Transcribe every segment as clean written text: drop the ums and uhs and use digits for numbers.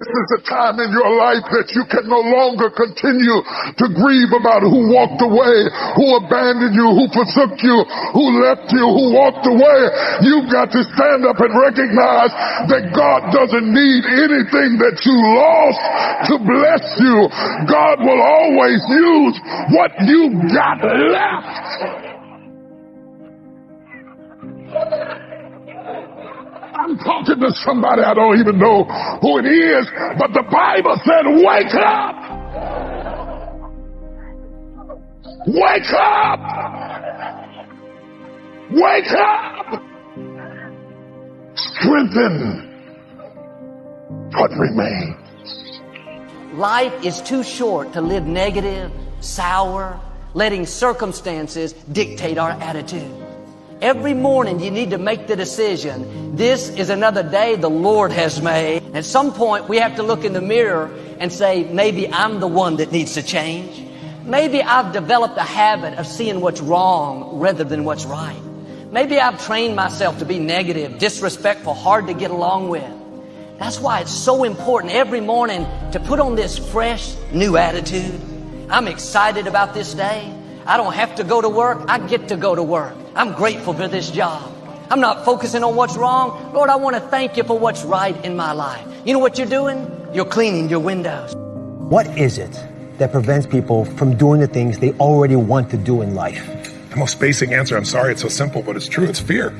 This is a time in your life that you can no longer continue to grieve about who walked away, who abandoned you, who forsook you, who left you, who walked away. You've got to stand up and recognize that God doesn't need anything that you lost to bless you. God will always use what you got left. I'm talking to somebody, I don't even know who it is, but the Bible said, wake up! Wake up! Wake up! Strengthen what remains. Life is too short to live negative, sour, letting circumstances dictate our attitude. Every morning you need to make the decision, this is another day the Lord has made. At some point we have to look in the mirror and say, maybe I'm the one that needs to change. Maybe I've developed a habit of seeing what's wrong rather than what's right. Maybe I've trained myself to be negative, disrespectful, hard to get along with. That's why it's so important every morning to put on this fresh, new attitude. I'm excited about this day. I don't have to go to work. I get to go to work. I'm grateful for this job. I'm not focusing on what's wrong. Lord, I want to thank you for what's right in my life. You know what you're doing? You're cleaning your windows. What is it that prevents people from doing the things they already want to do in life? The most basic answer, I'm sorry it's so simple, but it's true, it's fear.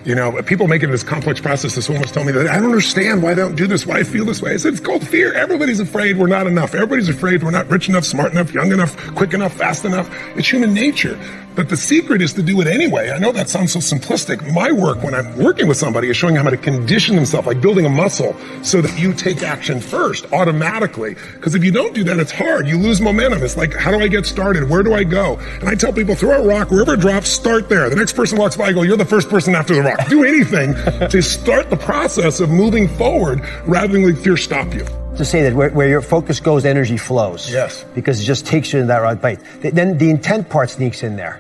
You know, people make it this complex process. This woman was telling me that I don't understand why they don't do this, why I feel this way. I said, it's called fear. Everybody's afraid we're not enough. Everybody's afraid we're not rich enough, smart enough, young enough, quick enough, fast enough. It's human nature. But the secret is to do it anyway. I know that sounds so simplistic. My work when I'm working with somebody is showing them how to condition themselves, like building a muscle, so that you take action first, automatically. Because if you don't do that, it's hard. You lose momentum. It's like, how do I get started? Where do I go? And I tell people, throw a rock, wherever it drops, start there. The next person walks by, I go, you're the first person after the rock. Do anything to start the process of moving forward rather than let fear stop you. To say that where your focus goes, energy flows. Yes. Because it just takes you in that right bite. Then the intent part sneaks in there.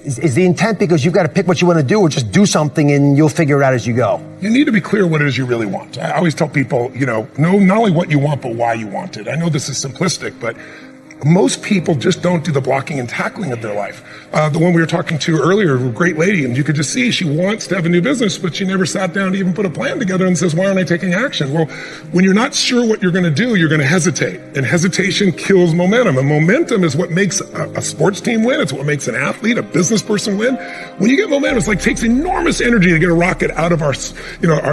Is the intent because you've got to pick what you want to do, or just do something and you'll figure it out as you go? You need to be clear what it is you really want. I always tell people, know not only what you want, but why you want it. I know this is simplistic, but most people just don't do the blocking and tackling of their life. The one we were talking to earlier, a great lady, and you could just see she wants to have a new business, but she never sat down to even put a plan together and says, why aren't I taking action? Well, when you're not sure what you're going to do, you're going to hesitate. And hesitation kills momentum. And momentum is what makes a sports team win. It's what makes an athlete, a business person win. When you get momentum, it's like it takes enormous energy to get a rocket out of our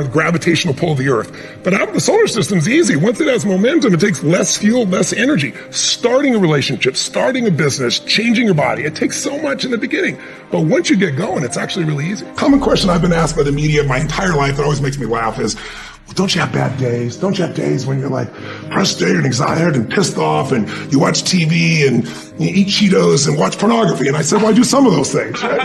gravitational pull of the earth. But out of the solar system is easy. Once it has momentum, it takes less fuel, less energy. Starting a relationship, starting a business, changing your body, it takes so much in the beginning. But once you get going, it's actually really easy. Common question I've been asked by the media my entire life that always makes me laugh is, well, don't you have bad days? Don't you have days when you're like frustrated and excited and pissed off and you watch TV and you eat Cheetos and watch pornography? And I said, well, I do some of those things. Right?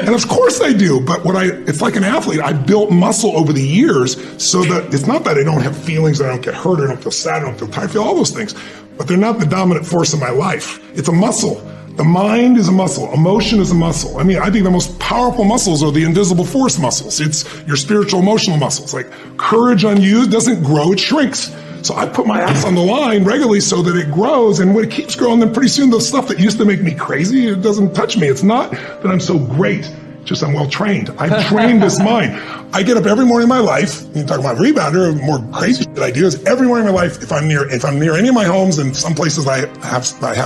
And of course I do. But it's like an athlete. I built muscle over the years so that it's not that I don't have feelings, I don't get hurt, I don't feel sad, I don't feel tired, I feel all those things. But they're not the dominant force in my life. It's a muscle. The mind is a muscle. Emotion is a muscle. I mean, I think the most powerful muscles are the invisible force muscles. It's your spiritual, emotional muscles. Like courage unused doesn't grow, it shrinks. So I put my ass on the line regularly so that it grows. And when it keeps growing, then pretty soon the stuff that used to make me crazy, it doesn't touch me. It's not that I'm so great. Just I'm well trained. I've trained this mind. I get up every morning in my life. You talk about rebounder, more crazy shit I do is every morning in my life, if I'm near any of my homes, and some places I have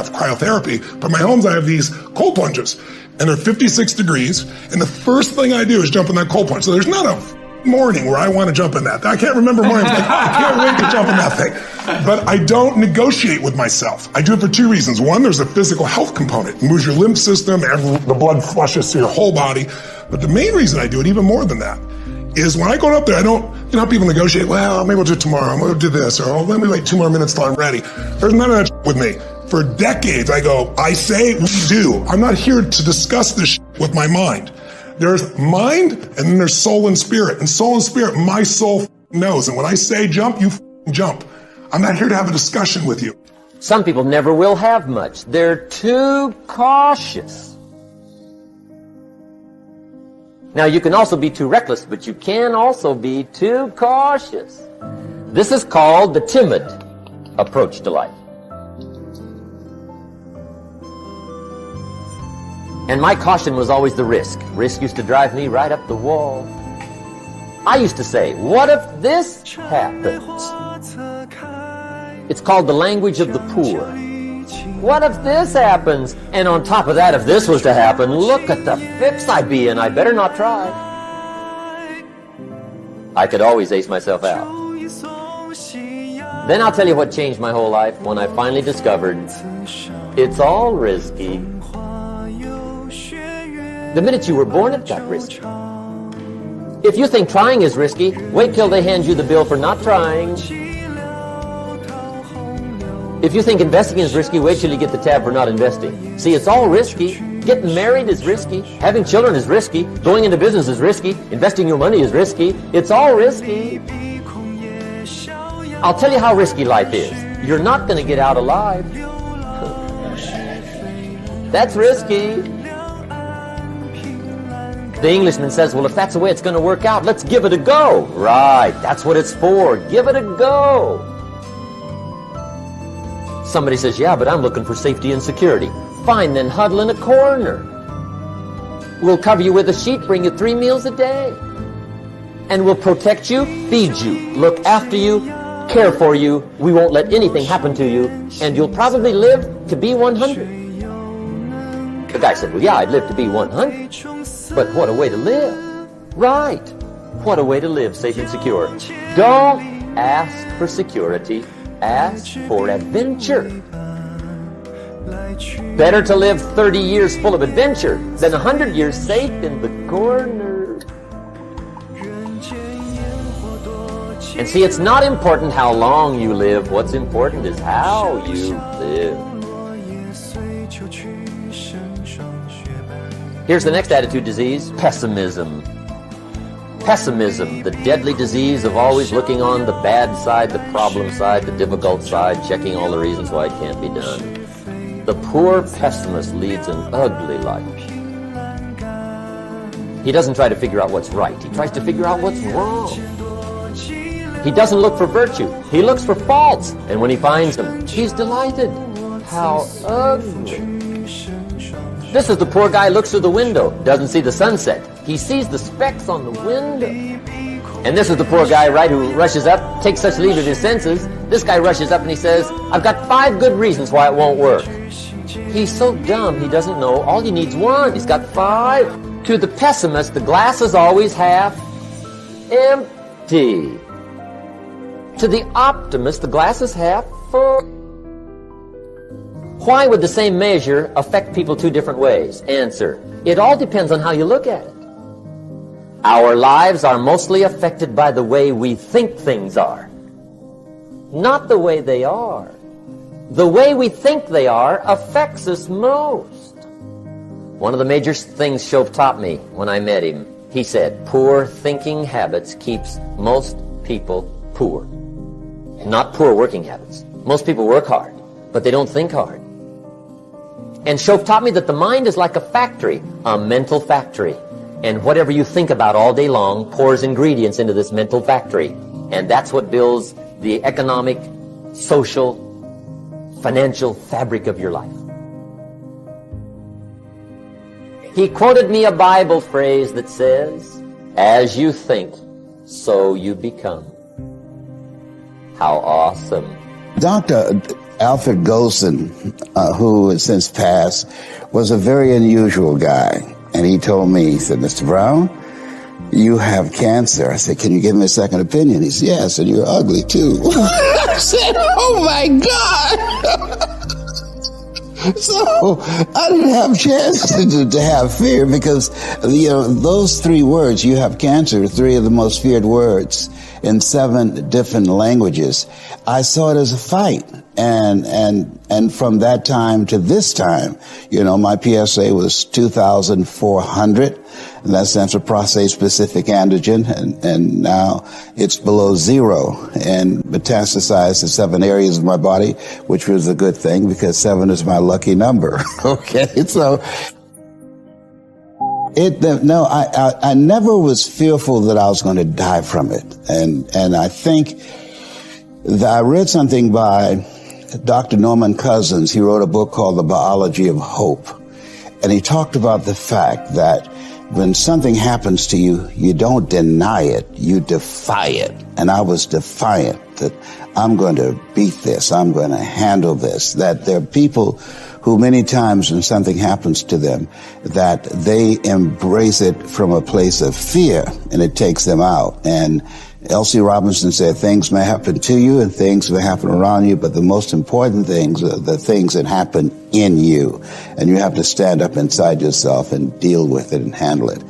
cryotherapy, but my homes I have these cold plunges, and they're 56 degrees, and the first thing I do is jump in that cold plunge. So there's not a morning where I want to jump in that. I can't remember mornings like, I can't wait to jump in that thing. But I don't negotiate with myself. I do it for two reasons. One, there's a physical health component. It moves your lymph system, the blood flushes through your whole body. But the main reason I do it, even more than that, is when I go up there, I don't, how people negotiate, well, maybe we'll do it tomorrow, I'm going to do this, or let me wait 2 more minutes till I'm ready. There's none of that with me. For decades, I go, I say, we do. I'm not here to discuss this with my mind. There's mind, and then there's soul and spirit. And soul and spirit, my soul knows. And when I say jump, you jump. I'm not here to have a discussion with you. Some people never will have much. They're too cautious. Now, you can also be too reckless, but you can also be too cautious. This is called the timid approach to life. And my caution was always the risk. Risk used to drive me right up the wall. I used to say, what if this happens? It's called the language of the poor. What if this happens? And on top of that, if this was to happen, look at the fix I'd be in. I better not try. I could always ace myself out. Then I'll tell you what changed my whole life when I finally discovered it's all risky. The minute you were born, it got risky. If you think trying is risky, wait till they hand you the bill for not trying. If you think investing is risky, wait till you get the tab for not investing. See, it's all risky. Getting married is risky. Having children is risky. Going into business is risky. Investing your money is risky. It's all risky. I'll tell you how risky life is. You're not going to get out alive. That's risky. The Englishman says, well, if that's the way it's going to work out, let's give it a go. Right, that's what it's for. Give it a go. Somebody says, yeah, but I'm looking for safety and security. Fine, then huddle in a corner. We'll cover you with a sheet, bring you 3 meals a day. And we'll protect you, feed you, look after you, care for you. We won't let anything happen to you. And you'll probably live to be 100. The guy said, well, yeah, I'd live to be 100. But what a way to live. Right. What a way to live, safe and secure. Don't ask for security. Ask for adventure. Better to live 30 years full of adventure than 100 years safe in the corner. And see, it's not important how long you live. What's important is how you live. Here's the next attitude disease, pessimism. Pessimism, the deadly disease of always looking on the bad side, the problem side, the difficult side, checking all the reasons why it can't be done. The poor pessimist leads an ugly life. He doesn't try to figure out what's right. He tries to figure out what's wrong. He doesn't look for virtue. He looks for faults. And when he finds them, he's delighted. How ugly. This is the poor guy who looks through the window, doesn't see the sunset. He sees the specks on the window. And this is the poor guy, right, who rushes up, takes such leave of his senses. This guy rushes up and he says, I've got 5 good reasons why it won't work. He's so dumb, he doesn't know. All he needs 1. He's got 5. To the pessimist, the glass is always half empty. To the optimist, the glass is half full. Why would the same measure affect people 2 different ways? Answer, it all depends on how you look at it. Our lives are mostly affected by the way we think things are, not the way they are. The way we think they are affects us most. One of the major things Shoaff taught me when I met him, he said, poor thinking habits keeps most people poor. Not poor working habits. Most people work hard, but they don't think hard. And Shoaff taught me that the mind is like a factory, a mental factory. And whatever you think about all day long pours ingredients into this mental factory. And that's what builds the economic, social, financial fabric of your life. He quoted me a Bible phrase that says, as you think, so you become. How awesome. Dr. Alfred Golson, who has since passed, was a very unusual guy. And he told me, he said, Mr. Brown, you have cancer. I said, can you give me a second opinion? He said, yes, and you're ugly too. I said, oh my God. So I didn't have a chance to have fear because, you know, those 3 words, you have cancer, are 3 of the most feared words in 7 different languages. I saw it as a fight. And from that time to this time, you know, my PSA was 2,400, and that stands for prostate specific antigen, and now it's below 0 and metastasized to 7 areas of my body, which was a good thing because 7 is my lucky number. Okay, so I never was fearful that I was going to die from it, and I think I read something by Dr. Norman Cousins. He wrote a book called The Biology of Hope. And he talked about the fact that when something happens to you, you don't deny it, you defy it. And I was defiant that I'm going to beat this, I'm going to handle this. That there are people who many times when something happens to them, that they embrace it from a place of fear and it takes them out. And L.C. Robinson said, things may happen to you and things may happen around you, but the most important things are the things that happen in you. And you have to stand up inside yourself and deal with it and handle it.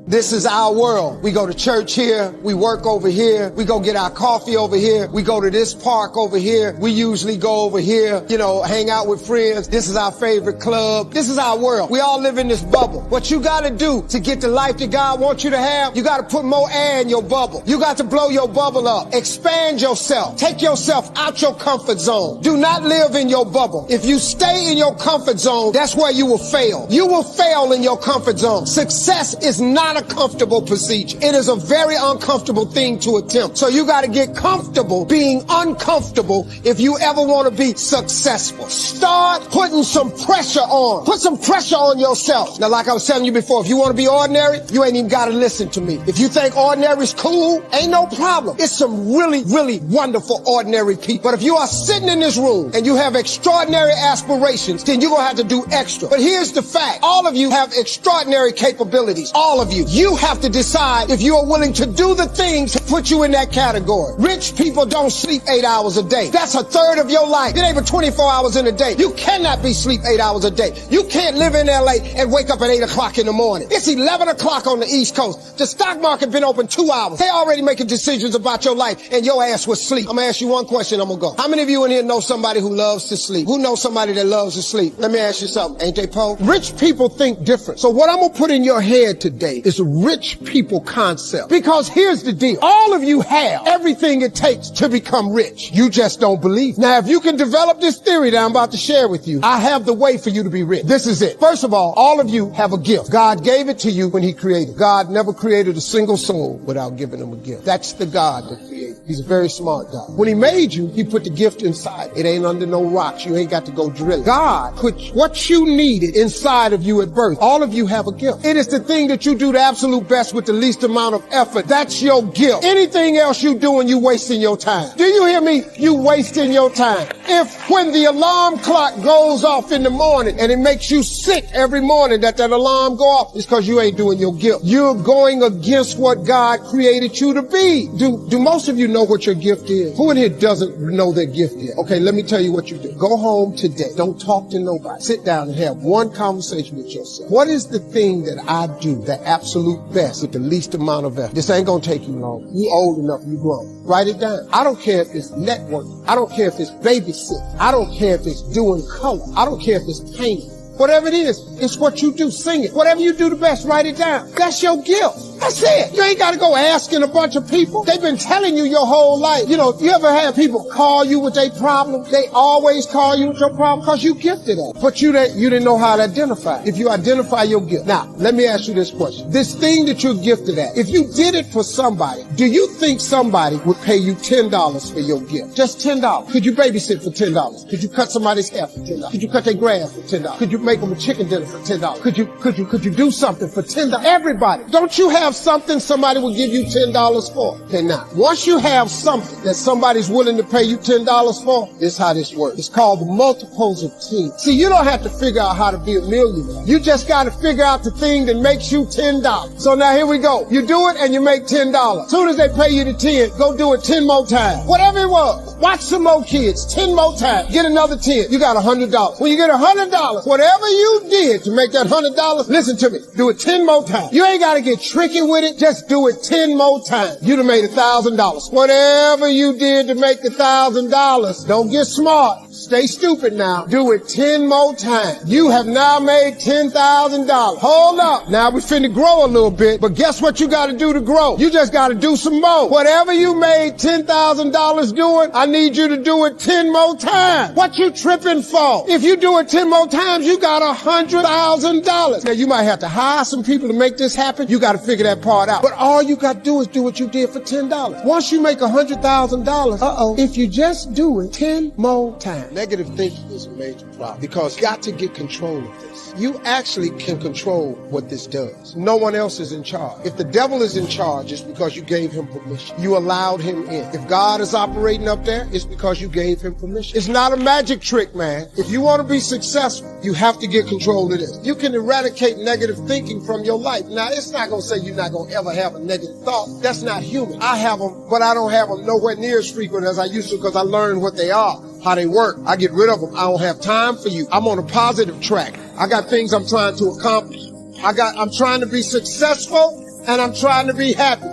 This is our world. We go to church here. We work over here. We go get our coffee over here. We go to this park over here. We usually go over here, hang out with friends. This is our favorite club. This is our world. We all live in this bubble. What you got to do to get the life that God wants you to have, you got to put more air in your bubble. You got to blow your bubble up. Expand yourself. Take yourself out your comfort zone. Do not live in your bubble. If you stay in your comfort zone, that's where you will fail. You will fail in your comfort zone. Success is not a comfortable procedure. It is a very uncomfortable thing to attempt. So you got to get comfortable being uncomfortable if you ever want to be successful. Start putting some pressure on. Put some pressure on yourself. Now, like I was telling you before, if you want to be ordinary, you ain't even got to listen to me. If you think ordinary is cool, ain't no problem. It's some really, really wonderful ordinary people. But if you are sitting in this room and you have extraordinary aspirations, then you're going to have to do extra. But here's the fact. All of you have extraordinary capabilities. All of you. You have to decide if you are willing to do the things to put you in that category. Rich people don't sleep 8 hours a day. That's a third of your life. It ain't but 24 hours in a day. You cannot be sleep 8 hours a day. You can't live in LA and wake up at 8 o'clock in the morning. It's 11 o'clock on the East Coast. The stock market been open 2 hours. They already making decisions about your life and your ass was sleep. I'm gonna ask you one question, I'm gonna go. How many of you in here know somebody who loves to sleep? Who knows somebody that loves to sleep? Let me ask you something. Ain't they poor? Rich people think different. So what I'm gonna put in your head today is a rich people concept. Because here's the deal. All of you have everything it takes to become rich. You just don't believe. Now, if you can develop this theory that I'm about to share with you, I have the way for you to be rich. This is it. First of all of you have a gift. God gave it to you when he created. God never created a single soul without giving them a gift. That's the God that created. He's a very smart God. When he made you, he put the gift inside. It ain't under no rocks. You ain't got to go drill it. God put what you needed inside of you at birth. All of you have a gift. It is the thing that you do the absolute best with the least amount of effort. That's your gift. Anything else you doing, you wasting your time. Do you hear me? You wasting your time. If when the alarm clock goes off in the morning and it makes you sick every morning that alarm go off, it's because you ain't doing your gift. You're going against what God created you to be. Do most of you know what your gift is? Who in here doesn't know their gift yet? Okay, let me tell you what you do. Go home today. Don't talk to nobody. Sit down and have one conversation with yourself. What is the thing that I do, the absolute best, with the least amount of effort? This ain't gonna take you long. You old enough, you grown. Write it down. I don't care if it's networking. I don't care if it's babysitting. I don't care if it's doing color. I don't care if it's painting. Whatever it is, it's what you do. Sing it. Whatever you do the best, write it down. That's your gift. That's it. You ain't got to go asking a bunch of people. They've been telling you your whole life. You ever have people call you with their problem? They always call you with your problem because you gifted at it. But you didn't know how to identify it. If you identify your gift. Now, let me ask you this question. This thing that you're gifted at, if you did it for somebody, do you think somebody would pay you $10 for your gift? Just $10. Could you babysit for $10? Could you cut somebody's hair for $10? Could you cut their grass for $10? Could you make them a chicken dinner for $10? Could you do something for $10? Everybody. Don't you have something somebody will give you $10 for? Okay, now, once you have something that somebody's willing to pay you $10 for, this is how this works. It's called the multiples of 10. See, you don't have to figure out how to be a millionaire. You just got to figure out the thing that makes you $10. So now here we go. You do it and you make $10. As soon as they pay you the 10, go do it 10 more times. Whatever it was. Watch some more kids. 10 more times. Get another 10. You got $100. When you get $100, whatever you did to make that $100, listen to me. Do it 10 more times. You ain't got to get tricky with it. Just do it 10 more times. You'd have made $1,000. Whatever you did to make $1,000, don't get smart. Stay stupid now. Do it 10 more times. You have now made $10,000. Hold up. Now we finna grow a little bit, but guess what you gotta do to grow? You just gotta do some more. Whatever you made $10,000 doing, I need you to do it 10 more times. What you tripping for? If you do it 10 more times, you got $100,000. Now you might have to hire some people to make this happen. You gotta figure that part out. But all you gotta do is do what you did for $10. Once you make $100,000, if you just do it 10 more times. Negative thinking is a major problem because you got to get control of this. You actually can control what this does. No one else is in charge. If the devil is in charge, it's because you gave him permission. You allowed him in. If God is operating up there, it's because you gave him permission. It's not a magic trick, man. If you want to be successful, you have to get control of this. You can eradicate negative thinking from your life. Now, it's not going to say you're not going to ever have a negative thought. That's not human. I have them, but I don't have them nowhere near as frequent as I used to because I learned what they are, how they work. I get rid of them. I don't have time for you. I'm on a positive track. I got things I'm trying to accomplish. I'm trying to be successful and I'm trying to be happy.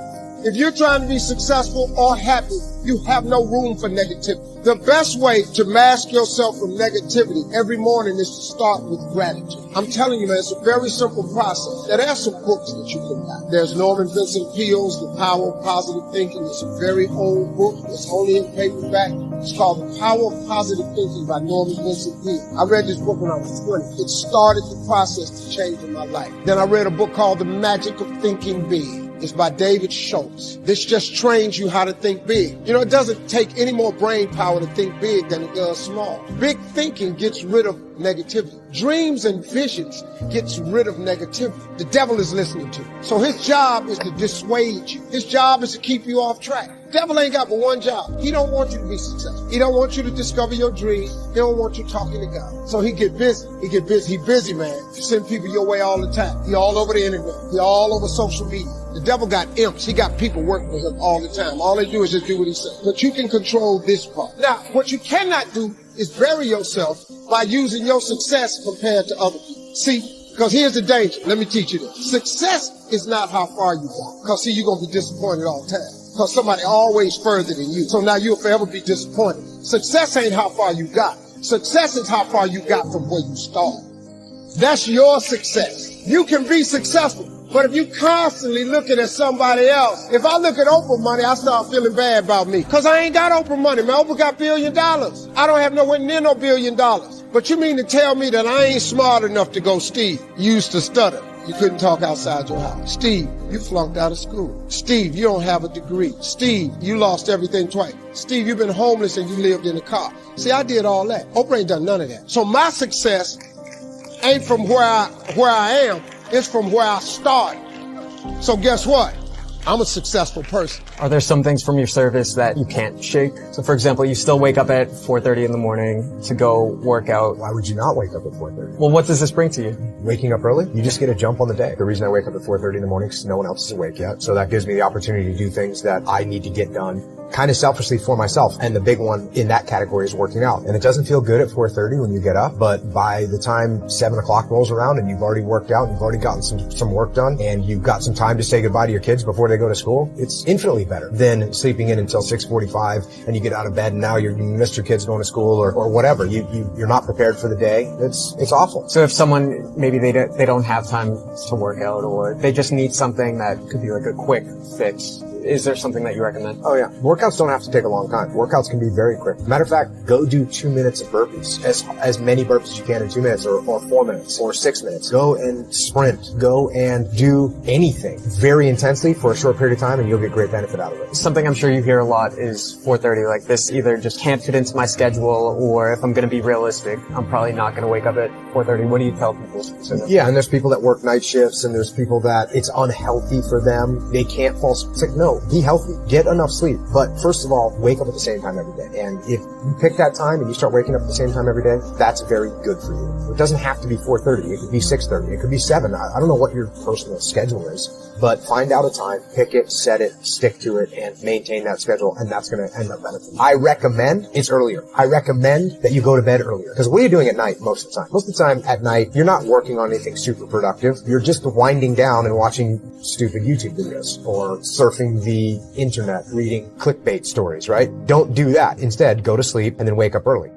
If you're trying to be successful or happy, you have no room for negativity. The best way to mask yourself from negativity every morning is to start with gratitude. I'm telling you, man, it's a very simple process. Now, there are some books that you can buy. There's Norman Vincent Peale's The Power of Positive Thinking. It's a very old book. It's only in paperback. It's called The Power of Positive Thinking by Norman Vincent Peale. I read this book when I was 20. It started the process to change in my life. Then I read a book called The Magic of Thinking Big. It's by David Schultz. This just trains you how to think big. You know, it doesn't take any more brain power to think big than it does small. Big thinking gets rid of negativity. Dreams and visions gets rid of negativity. The devil is listening to you. So his job is to dissuade you. His job is to keep you off track. The devil ain't got but one job. He don't want you to be successful. He don't want you to discover your dreams. He don't want you talking to God. So he get busy. He busy, man. He send people your way all the time. He all over the internet. He all over social media. The devil got imps. He got people working with him all the time. All they do is just do what he says. But you can control this part. Now, what you cannot do is bury yourself by using your success compared to other people. See, because here's the danger. Let me teach you this. Success is not how far you got. Because see, you're going to be disappointed all the time. Because somebody always further than you. So now you'll forever be disappointed. Success ain't how far you got. Success is how far you got from where you started. That's your success. You can be successful. But if you constantly looking at somebody else, if I look at Oprah money, I start feeling bad about me. Because I ain't got Oprah money, man. Oprah got $1 billion. I don't have nowhere near no $1 billion. But you mean to tell me that I ain't smart enough to go, Steve, you used to stutter. You couldn't talk outside your house. Steve, you flunked out of school. Steve, you don't have a degree. Steve, you lost everything twice. Steve, you've been homeless and you lived in a car. See, I did all that. Oprah ain't done none of that. So my success ain't from where I am. It's from where I started. So guess what? I'm a successful person. Are there some things from your service that you can't shake? So for example, you still wake up at 4:30 in the morning to go work out. Why would you not wake up at 4:30? Well, what does this bring to you? Waking up early, you just get a jump on the day. The reason I wake up at 4:30 in the morning is because no one else is awake yet. So that gives me the opportunity to do things that I need to get done kind of selfishly for myself. And the big one in that category is working out. And it doesn't feel good at 4:30 when you get up, but by the time 7 o'clock rolls around and you've already worked out and you've already gotten some work done and you've got some time to say goodbye to your kids before they go to school, it's infinitely better than sleeping in until 6:45 and you get out of bed and now you missed your kids going to school or whatever. You're not prepared for the day. It's awful. So if someone, maybe they don't have time to work out or they just need something that could be like a quick fix, is there something that you recommend? Oh yeah. Workouts don't have to take a long time. Workouts can be very quick. Matter of fact, go do 2 minutes of burpees. As many burpees as you can in 2 minutes or 4 minutes or 6 minutes. Go and sprint. Go and do anything very intensely for a short period of time and you'll get great benefit out of it. Something I'm sure you hear a lot is 4:30, like this either just can't fit into my schedule or if I'm going to be realistic, I'm probably not going to wake up at 4:30. What do you tell people? Yeah, and there's people that work night shifts and there's people that it's unhealthy for them. They can't fall sick. No, be healthy. Get enough sleep. But first of all, wake up at the same time every day. And if you pick that time and you start waking up at the same time every day, that's very good for you. It doesn't have to be 4:30. It could be 6:30. It could be 7. I don't know what your personal schedule is, but find out a time, pick it, set it, stick to it, and maintain that schedule, and that's going to end up benefiting. I recommend it's earlier. I recommend that you go to bed earlier. Because what are you doing at night most of the time? Most of the time at night, you're not working on anything super productive. You're just winding down and watching stupid YouTube videos or surfing the internet, reading clickbait stories, right? Don't do that. Instead, go to sleep and then wake up early.